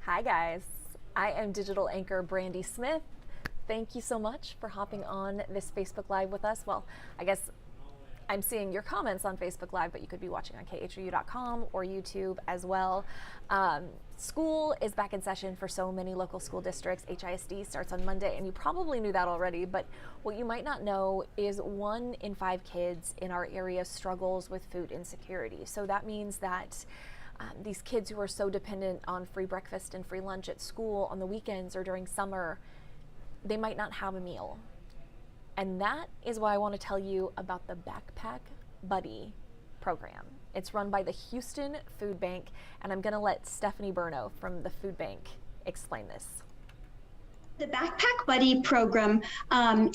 Hi guys, I am digital anchor Brandi Smith. Thank you so much for hopping on this Facebook Live with us. Well, I guess I'm seeing your comments on Facebook Live, but you could be watching on kHOU.com or YouTube as well. School is back in session for so many local school districts. HISD starts on Monday, and you probably knew that already, but what you might not know is 1 in 5 kids in our area struggles with food insecurity. So that means that these kids who are so dependent on free breakfast and free lunch at school on the weekends or during summer, they might not have a meal. And that is why I want to tell you about the Backpack Buddy program. It's run by the Houston Food Bank, and I'm going to let Stephanie Burno from the Food Bank explain this. The Backpack Buddy program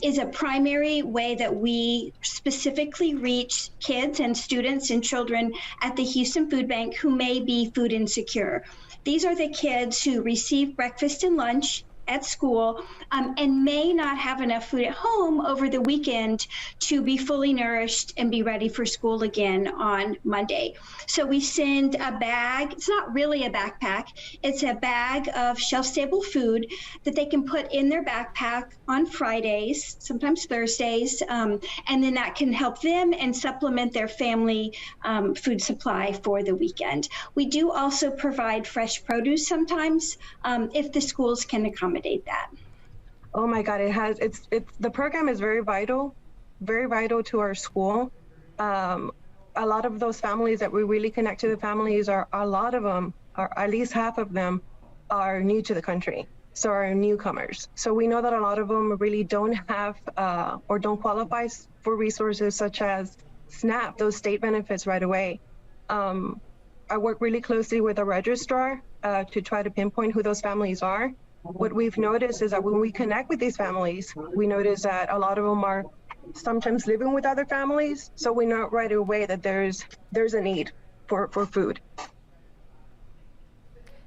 is a primary way that we specifically reach kids and students and children at the Houston Food Bank who may be food insecure. These are the kids who receive breakfast and lunch at school and may not have enough food at home over the weekend to be fully nourished and be ready for school again on Monday. So we send a bag. It's not really a backpack. It's a bag of shelf-stable food that they can put in their backpack on Fridays, sometimes Thursdays, and then that can help them and supplement their family food supply for the weekend. We do also provide fresh produce sometimes if the schools can accommodate that. Oh my God, it's the program is very vital to our school. A lot of those families that we really connect to, the families are, a lot of them, or at least half of them, are new to the country, so are newcomers. So we know that a lot of them really don't have or don't qualify for resources such as SNAP, those state benefits right away. I work really closely with a registrar to try to pinpoint who those families are. What we've noticed is that when we connect with these families, we notice that a lot of them are sometimes living with other families. So we know right away that there's a need for food.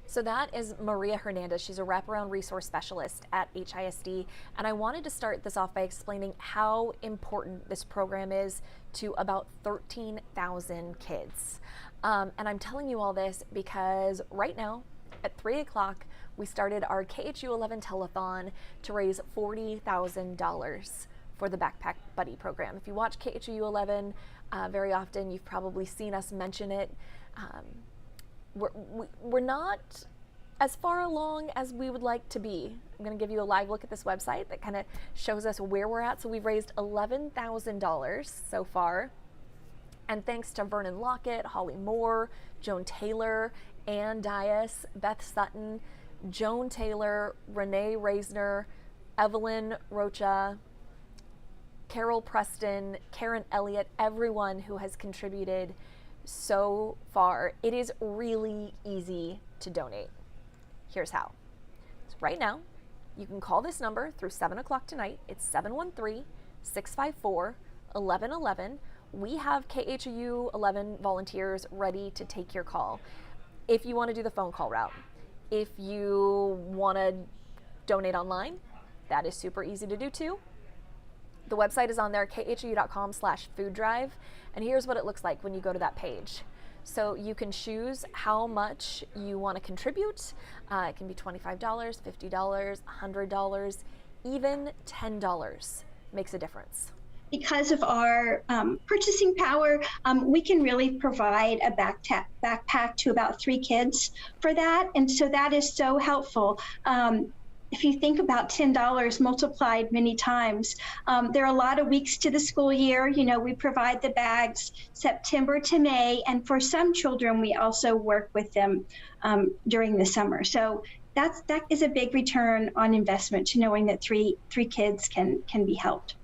So that is Maria Hernandez. She's a wraparound resource specialist at HISD. And I wanted to start this off by explaining how important this program is to about 13,000 kids. And I'm telling you all this because right now at 3 o'clock, we started our kHOU 11 telethon to raise $40,000 for the Backpack Buddy program. If you watch kHOU 11 very often, you've probably seen us mention it. We're not as far along as we would like to be. I'm going to give you a live look at this website that kind of shows us where we're at. So we've raised $11,000 so far. And thanks to Vernon Lockett, Holly Moore, Joan Taylor, Ann Dias, Beth Sutton, Joan Taylor, Renee Reisner, Evelyn Rocha, Carol Preston, Karen Elliott, everyone who has contributed so far. It is really easy to donate. Here's how. So right now, you can call this number through 7 o'clock tonight. It's 713-654-1111. We have kHOU 11 volunteers ready to take your call if you want to do the phone call route. If you want to donate online, that is super easy to do too. The website is on there, khou.com/fooddrive, and here's what it looks like when you go to that page. So you can choose how much you want to contribute. It can be $25, $50, $100, even $10 makes a difference. Because of our purchasing power, we can really provide a backpack to about 3 kids for that. And so that is so helpful. If you think about $10 multiplied many times, there are a lot of weeks to the school year. You know, we provide the bags September to May, and for some children, we also work with them during the summer. So that is a big return on investment to knowing that three kids can be helped.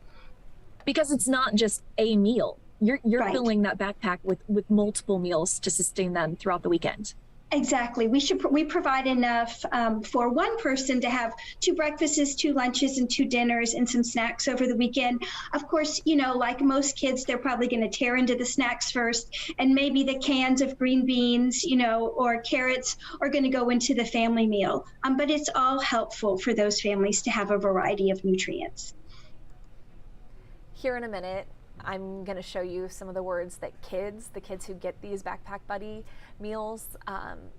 Because it's not just a meal. You're Right. filling that backpack with multiple meals to sustain them throughout the weekend. Exactly. We provide enough for one person to have 2 breakfasts, 2 lunches, and 2 dinners, and some snacks over the weekend. Of course, you know, like most kids, they're probably going to tear into the snacks first, and maybe the cans of green beans, you know, or carrots are going to go into the family meal. But it's all helpful for those families to have a variety of nutrients. Here in a minute, I'm going to show you some of the words that the kids who get these Backpack Buddy meals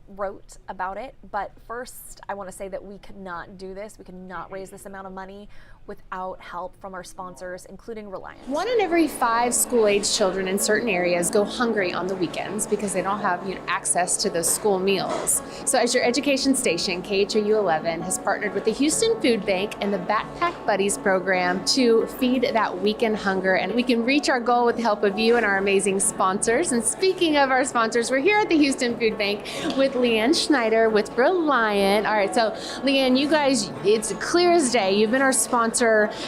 wrote about it. But first, I want to say that we could not do this. We could not raise this amount of money without help from our sponsors, including Reliant. 1 in every 5 school-age children in certain areas go hungry on the weekends because they don't have access to those school meals. So as your education station, kHOU 11 has partnered with the Houston Food Bank and the Backpack Buddies program to feed that weekend hunger. And we can reach our goal with the help of you and our amazing sponsors. And speaking of our sponsors, we're here at the Houston Food Bank with Leanne Schneider with Reliant. All right, so Leanne, you guys, it's clear as day. You've been our sponsor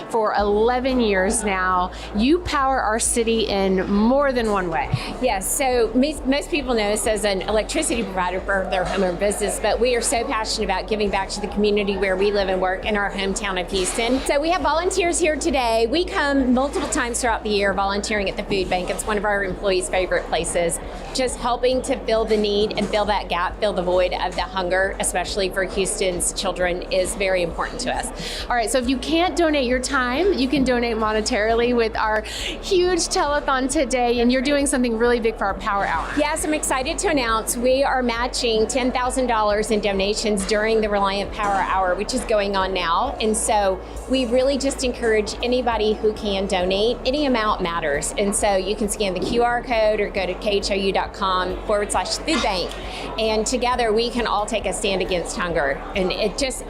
for 11 years now. You power our city in more than one way. Yes, so most people know us as an electricity provider for their home or business, but we are so passionate about giving back to the community where we live and work in our hometown of Houston. So we have volunteers here today. We come multiple times throughout the year volunteering at the food bank. It's one of our employees' favorite places, just helping to fill the need and fill that gap, fill the void of the hunger, especially for Houston's children, is very important to us. All right, so if you can't donate your time, you can donate monetarily with our huge telethon today, and you're doing something really big for our Power Hour. Yes, I'm excited to announce we are matching $10,000 in donations during the Reliant Power Hour, which is going on now. And so we really just encourage anybody who can donate. Any amount matters. And so you can scan the QR code or go to kHOU.com/foodbank. And together we can all take a stand against hunger. And it just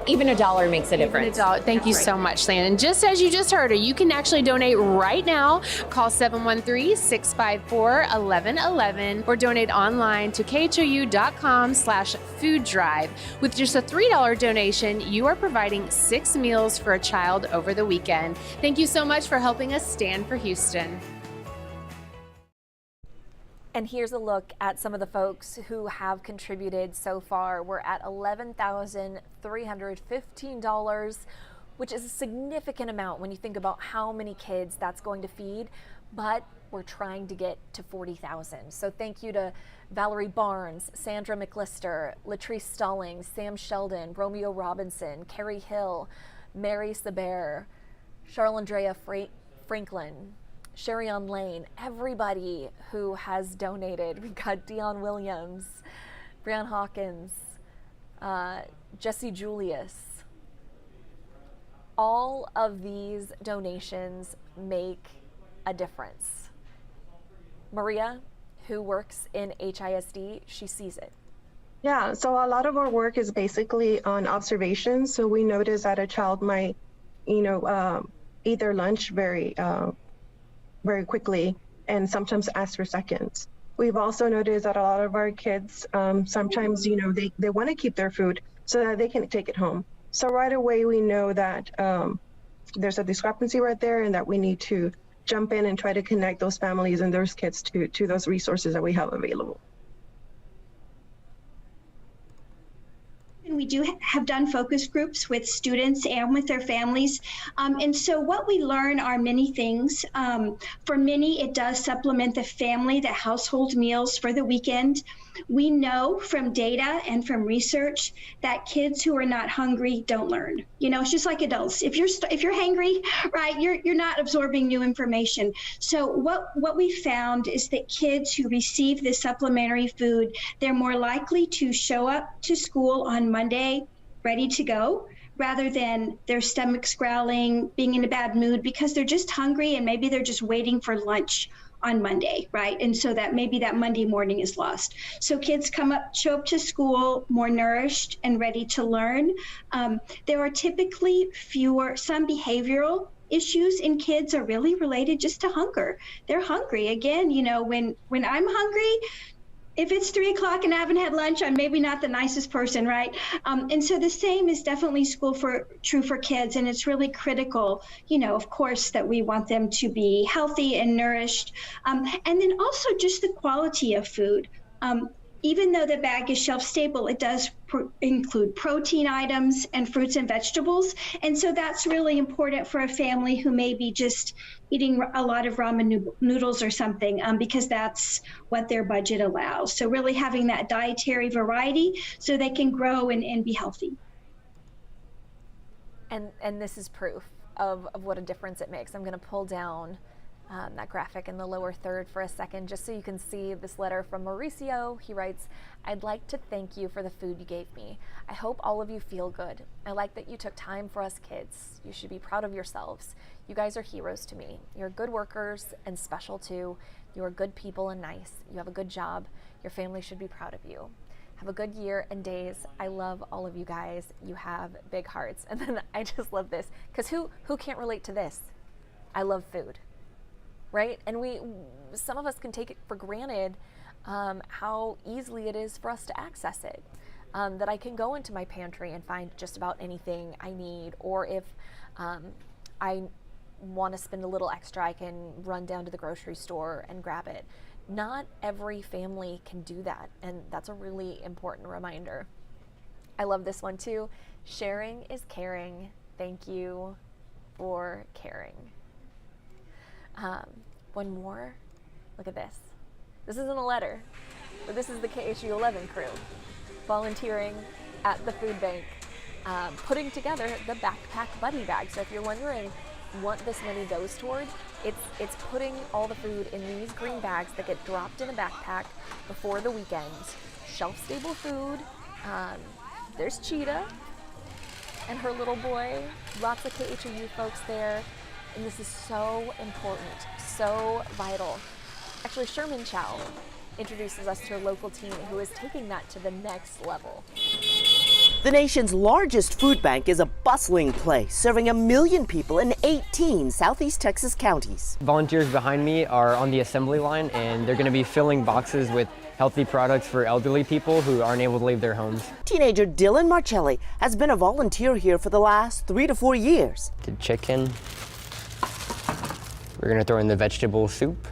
even a dollar makes a difference. Thank you so much, Leanne. And just as you just heard, you can actually donate right now. Call 713-654-1111 or donate online to kHOU.com/food-drive. With just a $3 donation, you are providing 6 meals for a child over the weekend. Thank you so much for helping us stand for Houston. And here's a look at some of the folks who have contributed so far. We're at $11,315, which is a significant amount when you think about how many kids that's going to feed, but we're trying to get to 40,000. So thank you to Valerie Barnes, Sandra McLister, Latrice Stallings, Sam Sheldon, Romeo Robinson, Carrie Hill, Mary Saber, Charlandrea Franklin, Sherry-Ann Lane, everybody who has donated. We've got Dion Williams, Brian Hawkins, Jesse Julius. All of these donations make a difference. Maria, who works in HISD, she sees it. Yeah, so a lot of our work is basically on observations. So we notice that a child might, eat their lunch very quickly and sometimes ask for seconds. We've also noticed that a lot of our kids sometimes, they want to keep their food so that they can take it home. So right away we know that there's a discrepancy right there and that we need to jump in and try to connect those families and those kids to those resources that we have available. And we have done focus groups with students and with their families. And so what we learn are many things. For many, it does supplement the household meals for the weekend. We know from data and from research that kids who are not hungry don't learn. It's just like adults. If you're hangry, right, you're not absorbing new information. So what we found is that kids who receive this supplementary food, they're more likely to show up to school on Monday ready to go, rather than their stomachs growling, being in a bad mood because they're just hungry and maybe they're just waiting for lunch on Monday, right? And so that maybe that Monday morning is lost. So kids show up to school more nourished and ready to learn. There are typically some behavioral issues in kids are really related just to hunger. They're hungry. Again, when I'm hungry, if it's 3 o'clock and I haven't had lunch, I'm maybe not the nicest person, right? And so the same is definitely true for kids. And it's really critical, of course, that we want them to be healthy and nourished. And then also just the quality of food. Even though the bag is shelf stable, it does include protein items and fruits and vegetables. And so that's really important for a family who may be just eating a lot of ramen noodles or something, because that's what their budget allows. So really having that dietary variety so they can grow and be healthy. And this is proof of what a difference it makes. I'm going to pull down that graphic in the lower third for a second, just so you can see this letter from Mauricio. He writes, "I'd like to thank you for the food you gave me. I hope all of you feel good. I like that you took time for us kids. You should be proud of yourselves. You guys are heroes to me. You're good workers and special too. You are good people and nice. You have a good job. Your family should be proud of you. Have a good year and days. I love all of you guys. You have big hearts." And then I just love this, because who can't relate to this? I love food. Right? And some of us can take it for granted how easily it is for us to access it. That I can go into my pantry and find just about anything I need, or if I want to spend a little extra, I can run down to the grocery store and grab it. Not every family can do that, and that's a really important reminder. I love this one too. Sharing is caring. Thank you for caring. One more. Look at this. This isn't a letter, but this is the kHOU 11 crew volunteering at the food bank, putting together the backpack buddy bag. So if you're wondering what this money goes towards, it's putting all the food in these green bags that get dropped in a backpack before the weekend. Shelf-stable food. There's Cheetah and her little boy. Lots of kHOU folks there. And this is so important, so vital. Actually, Sherman Chow introduces us to a local team who is taking that to the next level. The nation's largest food bank is a bustling place, serving 1 million people in 18 Southeast Texas counties. Volunteers behind me are on the assembly line, and they're going to be filling boxes with healthy products for elderly people who aren't able to leave their homes. Teenager Dylan Marcelli has been a volunteer here for the last 3 to 4 years. The chicken. We're going to throw in the vegetable soup.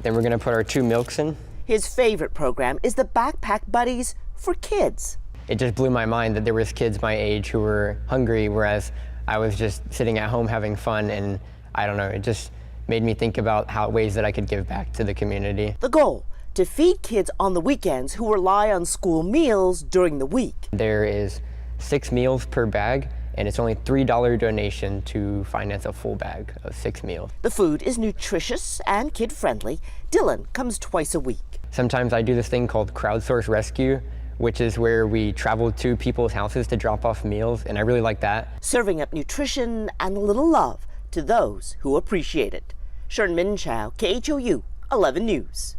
Then we're going to put our 2 milks in. His favorite program is the Backpack Buddies for kids. It just blew my mind that there was kids my age who were hungry, whereas I was just sitting at home having fun, and I don't know, it just made me think about ways that I could give back to the community. The goal, to feed kids on the weekends who rely on school meals during the week. There is 6 meals per bag, and it's only $3 donation to finance a full bag of 6 meals. The food is nutritious and kid-friendly. Dylan comes twice a week. Sometimes I do this thing called crowdsource rescue, which is where we travel to people's houses to drop off meals, and I really like that. Serving up nutrition and a little love to those who appreciate it. Sherman Chow, kHOU 11 News.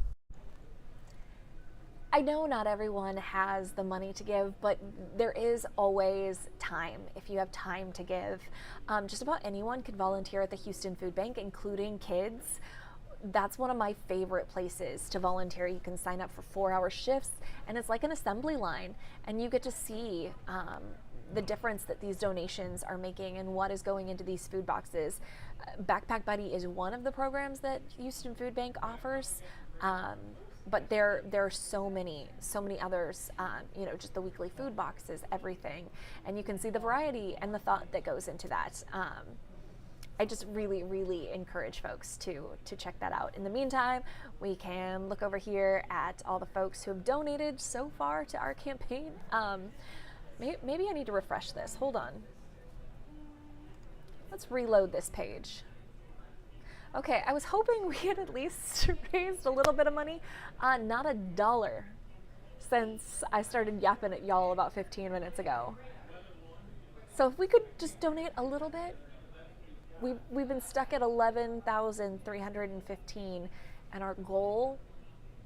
I know not everyone has the money to give, but there is always time if you have time to give. Just about anyone can volunteer at the Houston Food Bank, including kids. That's one of my favorite places to volunteer. You can sign up for 4-hour shifts, and it's like an assembly line, and you get to see the difference that these donations are making and what is going into these food boxes. Backpack Buddy is one of the programs that Houston Food Bank offers. But there are so many others, just the weekly food boxes, everything. And you can see the variety and the thought that goes into that. I just really, really encourage folks to check that out. In the meantime, we can look over here at all the folks who have donated so far to our campaign. Maybe I need to refresh this. Hold on. Let's reload this page. Okay, I was hoping we had at least raised a little bit of money. Not $1 since I started yapping at y'all about 15 minutes ago. So if we could just donate a little bit. We've been stuck at $11,315, and our goal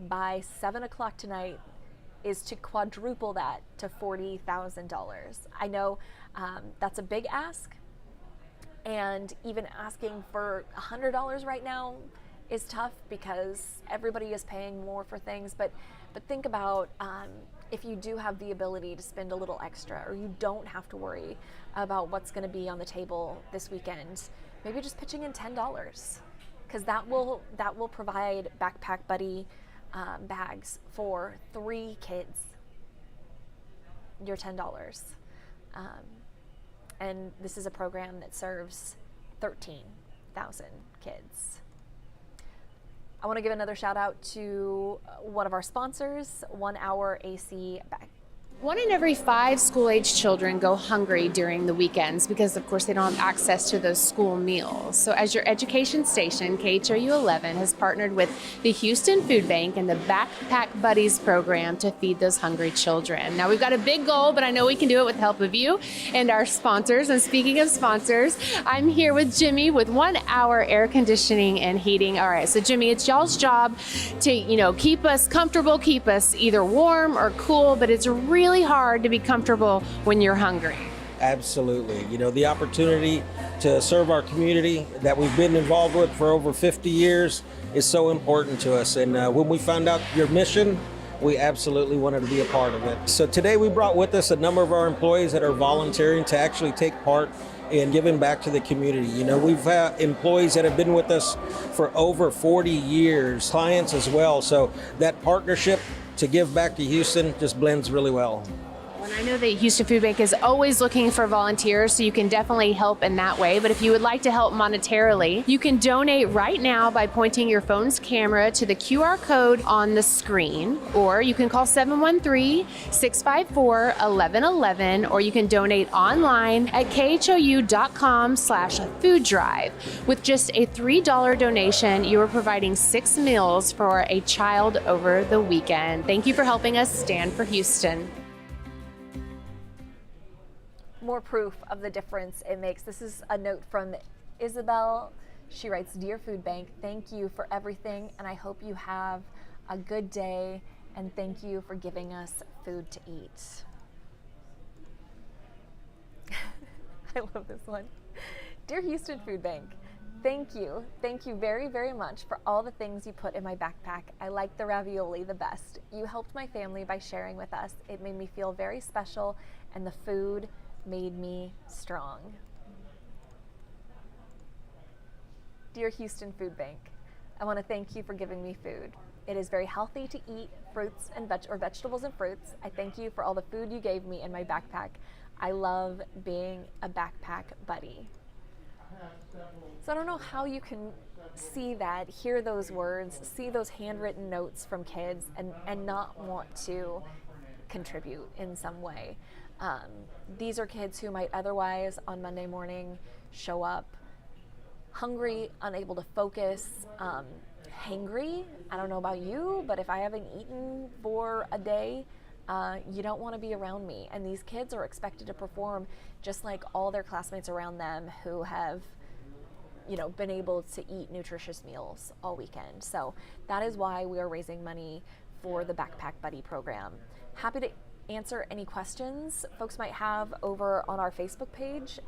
by 7 o'clock tonight is to quadruple that to $40,000. I know that's a big ask. And even asking for $100 right now is tough because everybody is paying more for things. But think about if you do have the ability to spend a little extra, or you don't have to worry about what's going to be on the table this weekend, maybe just pitching in $10, because that will provide Backpack Buddy bags for 3 kids. Your $10. And this is a program that serves 13,000 kids. I want to give another shout out to one of our sponsors, 1 Hour AC 1 in every 5 school-age children go hungry during the weekends because, of course, they don't have access to those school meals. So as your education station, kHOU 11 has partnered with the Houston Food Bank and the Backpack Buddies program to feed those hungry children. Now, we've got a big goal, but I know we can do it with the help of you and our sponsors. And speaking of sponsors, I'm here with Jimmy with 1 Hour Air Conditioning and Heating. All right, so Jimmy, it's y'all's job to, keep us comfortable, keep us either warm or cool, but it's really hard to be comfortable when you're hungry. Absolutely. The opportunity to serve our community that we've been involved with for over 50 years is so important to us. And when we found out your mission, we absolutely wanted to be a part of it. So today we brought with us a number of our employees that are volunteering to actually take part in giving back to the community. We've had employees that have been with us for over 40 years, clients as well. So that partnership to give back to Houston just blends really well. And I know that Houston Food Bank is always looking for volunteers, so you can definitely help in that way. But if you would like to help monetarily, you can donate right now by pointing your phone's camera to the QR code on the screen, or you can call 713-654-1111, or you can donate online at khou.com/food drive. With just a $3 donation, you are providing 6 meals for a child over the weekend. Thank you for helping us stand for Houston. More proof of the difference it makes. This is a note from Isabel. She writes, "Dear Food Bank, thank you for everything, and I hope you have a good day, and thank you for giving us food to eat." I love this one. "Dear Houston Food Bank, thank you. Thank you very, very much for all the things you put in my backpack. I like the ravioli the best. You helped my family by sharing with us. It made me feel very special, and the food made me strong." Dear Houston Food Bank, I want to thank you for giving me food. It is very healthy to eat fruits and vegetables and fruits. I thank you for all the food you gave me in my backpack. I love being a backpack buddy. So I don't know how you can see that, hear those words, see those handwritten notes from kids and not want to contribute in some way. These are kids who might otherwise on Monday morning show up hungry, unable to focus, hangry. I don't know about you, but if I haven't eaten for a day, you don't want to be around me. And these kids are expected to perform just like all their classmates around them who have been able to eat nutritious meals all weekend. So that is why we are raising money for the Backpack Buddy program. Happy to answer any questions folks might have over on our Facebook page.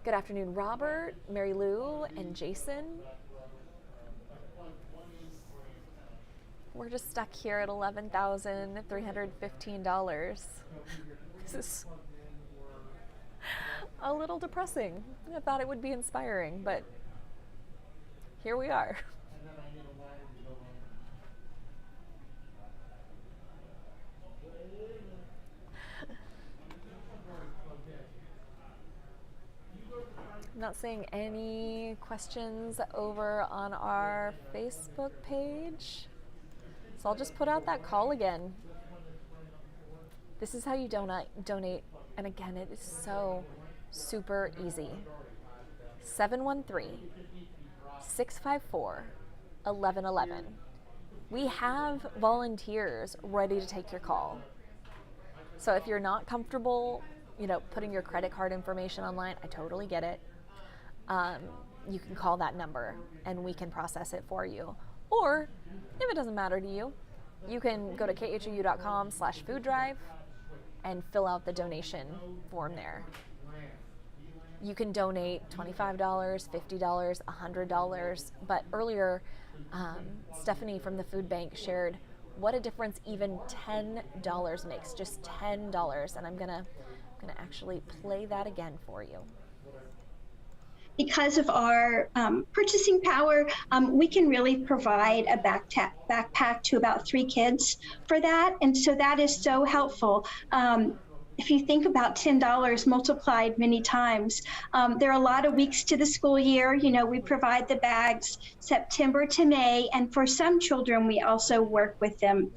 Good afternoon, Robert, Mary Lou, and Jason. We're just stuck here at $11,315. This is a little depressing. I thought it would be inspiring, but here we are. I'm not seeing any questions over on our Facebook page. So I'll just put out that call again. This is how you donate. And again, it is so super easy. 713-654-1111. We have volunteers ready to take your call. So if you're not comfortable, putting your credit card information online, I totally get it. You can call that number and we can process it for you. Or if it doesn't matter to you, you can go to khou.com/food drive and fill out the donation form there. You can donate $25, $50, $100. But earlier, Stephanie from the food bank shared what a difference even $10 makes, just $10. And I'm gonna actually play that again for you. Because of our purchasing power, we can really provide a backpack to about 3 kids for that. And so that is so helpful. If you think about $10 multiplied many times, there are a lot of weeks to the school year. We provide the bags September to May. And for some children, we also work with them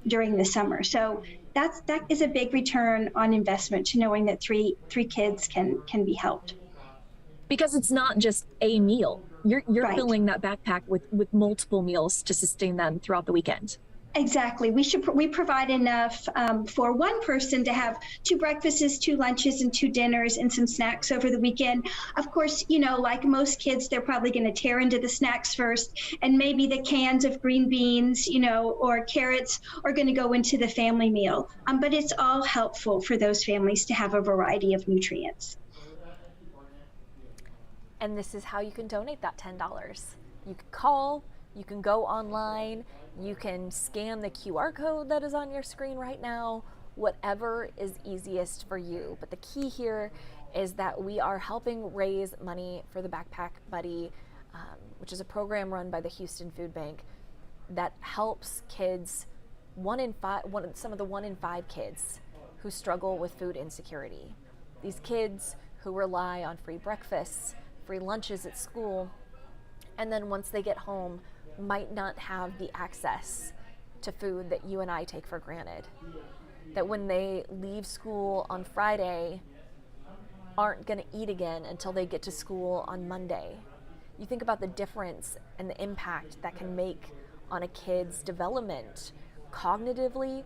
during the summer. So that is a big return on investment to knowing that three kids can be helped. Because it's not just a meal. You're Right. filling that backpack with multiple meals to sustain them throughout the weekend. Exactly. We provide enough for one person to have 2 breakfasts, 2 lunches, and 2 dinners, and some snacks over the weekend. Of course, like most kids, they're probably going to tear into the snacks first, and maybe the cans of green beans, or carrots are going to go into the family meal. But it's all helpful for those families to have a variety of nutrients. And this is how you can donate that $10. You can call, you can go online, you can scan the QR code that is on your screen right now, whatever is easiest for you. But the key here is that we are helping raise money for the Backpack Buddy, which is a program run by the Houston Food Bank that helps kids, some of the 1 in 5 kids who struggle with food insecurity. These kids who rely on free breakfasts, free lunches at school, and then once they get home, might not have the access to food that you and I take for granted. That when they leave school on Friday, aren't going to eat again until they get to school on Monday. You think about the difference and the impact that can make on a kid's development, cognitively,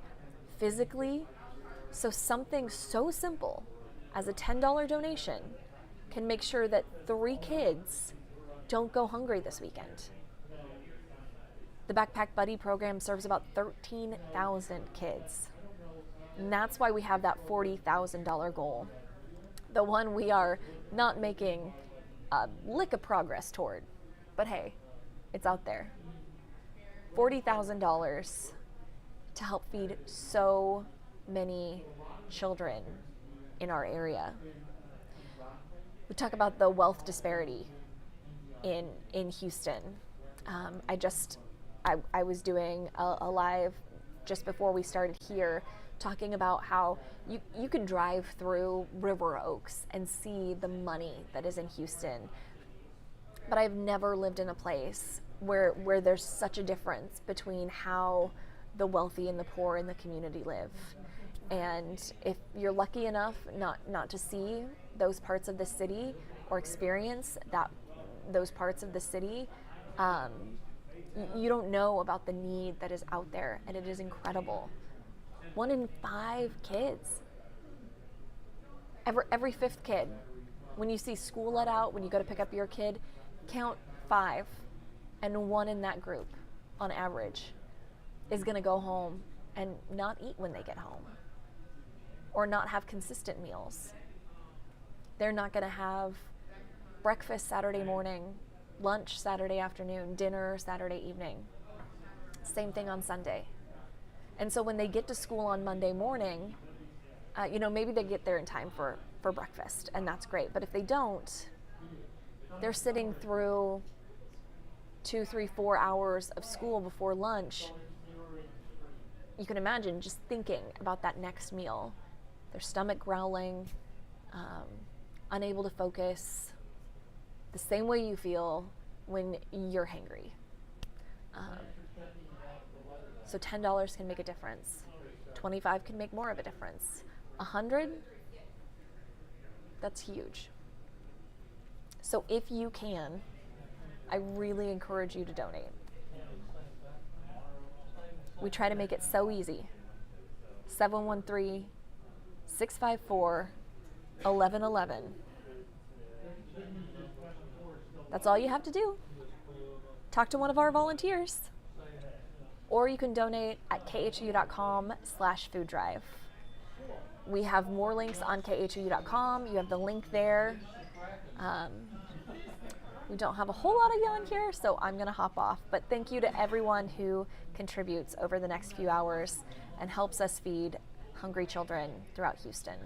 physically. So something so simple as a $10 donation can make sure that 3 kids don't go hungry this weekend. The Backpack Buddy program serves about 13,000 kids. And that's why we have that $40,000 goal. The one we are not making a lick of progress toward. But hey, it's out there. $40,000 to help feed so many children in our area. We talk about the wealth disparity in Houston. I was doing a live just before we started here, talking about how you can drive through River Oaks and see the money that is in Houston. But I've never lived in a place where there's such a difference between how the wealthy and the poor in the community live. And if you're lucky enough not to see those parts of the city or experience those parts of the city, you don't know about the need that is out there, and it is incredible. 1 in 5 kids, every 5th kid, when you see school let out, when you go to pick up your kid, count 5, and 1 in that group, on average, is going to go home and not eat when they get home, or not have consistent meals. They're not going to have breakfast Saturday morning, lunch Saturday afternoon, dinner Saturday evening. Same thing on Sunday. And so when they get to school on Monday morning, maybe they get there in time for breakfast, and that's great. But if they don't, they're sitting through 2, 3, 4 hours of school before lunch. You can imagine just thinking about that next meal. Their stomach growling, unable to focus, the same way you feel when you're hangry. So $10 can make a difference. 25 can make more of a difference. 100, that's huge. So if you can, I really encourage you to donate. We try to make it so easy. 713-654-1111. That's all you have to do. Talk to one of our volunteers. Or you can donate at khou.com/food drive. We have more links on kHOU.com. You have the link there. We don't have a whole lot of you on here, so I'm going to hop off. But thank you to everyone who contributes over the next few hours and helps us feed hungry children throughout Houston.